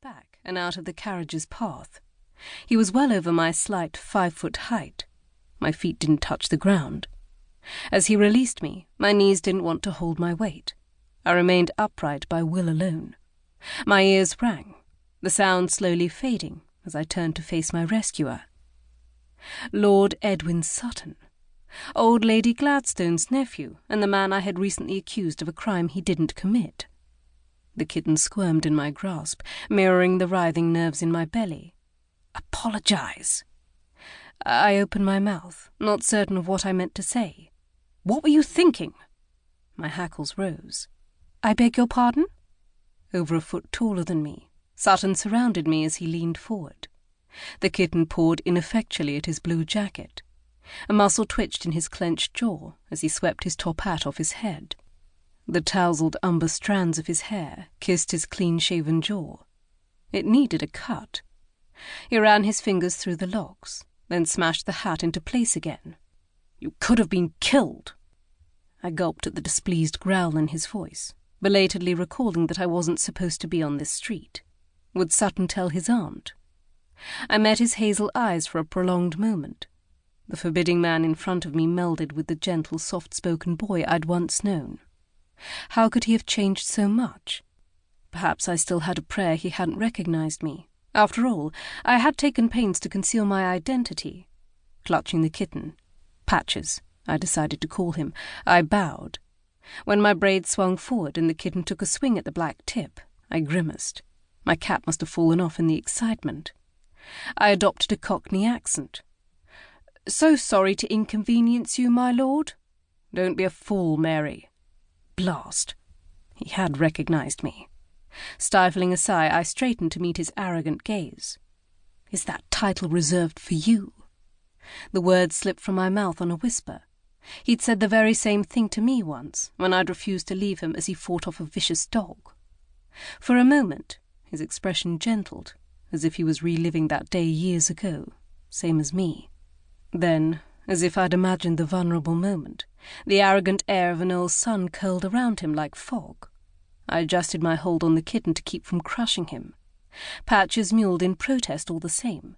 back and out of the carriage's path. He was well over my slight 5-foot height. My feet didn't touch the ground. As he released me, my knees didn't want to hold my weight. I remained upright by will alone. My ears rang, the sound slowly fading as I turned to face my rescuer. Lord Edwin Sutton, old Lady Gladstone's nephew and the man I had recently accused of a crime he didn't commit. The kitten squirmed in my grasp, mirroring the writhing nerves in my belly. "Apologize." I opened my mouth, not certain of what I meant to say. "What were you thinking?" My hackles rose. "I beg your pardon?" Over a foot taller than me, Sutton surrounded me as he leaned forward. The kitten pawed ineffectually at his blue jacket. A muscle twitched in his clenched jaw as he swept his top hat off his head. The tousled umber strands of his hair kissed his clean-shaven jaw. It needed a cut. He ran his fingers through the locks, then smashed the hat into place again. "You could have been killed." I gulped at the displeased growl in his voice, belatedly recalling that I wasn't supposed to be on this street. Would Sutton tell his aunt? I met his hazel eyes for a prolonged moment. The forbidding man in front of me melded with the gentle, soft-spoken boy I'd once known. How could he have changed so much? Perhaps I still had a prayer he hadn't recognized me. After all, I had taken pains to conceal my identity. Clutching the kitten, Patches, I decided to call him, I bowed. When my braid swung forward and the kitten took a swing at the black tip, I grimaced. My cap must have fallen off in the excitement. I adopted a Cockney accent. "So sorry to inconvenience you, my lord." "Don't be a fool, Mary." Blast. He had recognized me. Stifling a sigh, I straightened to meet his arrogant gaze. "Is that title reserved for you?" The words slipped from my mouth on a whisper. He'd said the very same thing to me once, when I'd refused to leave him as he fought off a vicious dog. For a moment, his expression gentled, as if he was reliving that day years ago, same as me. Then, as if I'd imagined the vulnerable moment, the arrogant air of an old sun curled around him like fog. I adjusted my hold on the kitten to keep from crushing him. Patches mewled in protest all the same.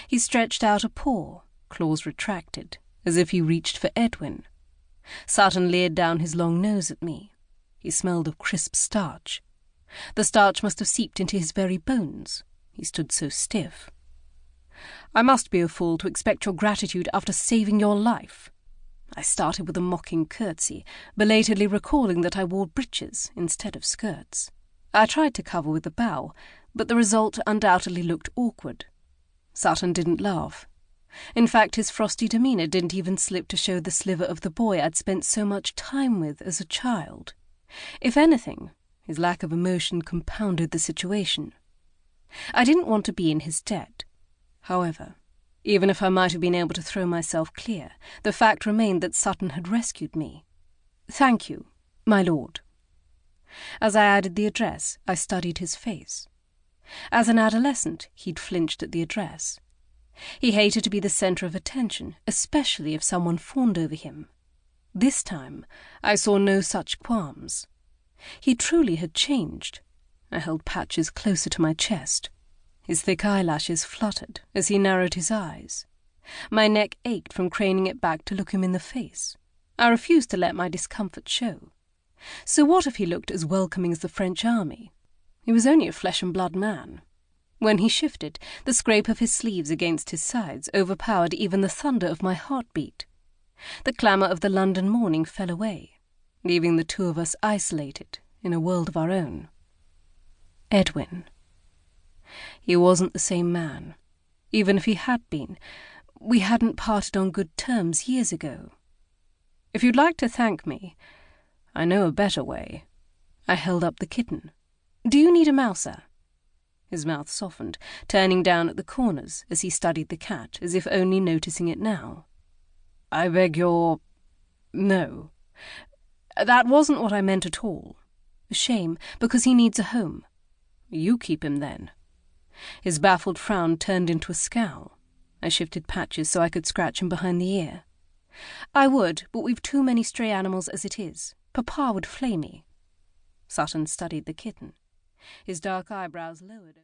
He stretched out a paw, claws retracted, as if he reached for Edwin. Sutton leered down his long nose at me. He smelled of crisp starch. The starch must have seeped into his very bones. He stood so stiff. "I must be a fool to expect your gratitude after saving your life." I started with a mocking curtsy, belatedly recalling that I wore breeches instead of skirts. I tried to cover with a bow, but the result undoubtedly looked awkward. Sutton didn't laugh. In fact, his frosty demeanour didn't even slip to show the sliver of the boy I'd spent so much time with as a child. If anything, his lack of emotion compounded the situation. I didn't want to be in his debt. However, even if I might have been able to throw myself clear, the fact remained that Sutton had rescued me. "Thank you, my lord." As I added the address, I studied his face. As an adolescent, he'd flinched at the address. He hated to be the centre of attention, especially if someone fawned over him. This time, I saw no such qualms. He truly had changed. I held Patches closer to my chest. His thick eyelashes fluttered as he narrowed his eyes. My neck ached from craning it back to look him in the face. I refused to let my discomfort show. So what if he looked as welcoming as the French army? He was only a flesh-and-blood man. When he shifted, the scrape of his sleeves against his sides overpowered even the thunder of my heartbeat. The clamour of the London morning fell away, leaving the two of us isolated in a world of our own. Edwin. He wasn't the same man. Even if he had been, we hadn't parted on good terms years ago. "If you'd like to thank me, I know a better way." I held up the kitten. "Do you need a mouser?" His mouth softened, turning down at the corners as he studied the cat, as if only noticing it now. "I beg your... no. That wasn't what I meant at all. A shame, because he needs a home." "You keep him, then." His baffled frown turned into a scowl. I shifted Patches so I could scratch him behind the ear. "I would, but we've too many stray animals as it is. Papa would flay me." Sutton studied the kitten. His dark eyebrows lowered.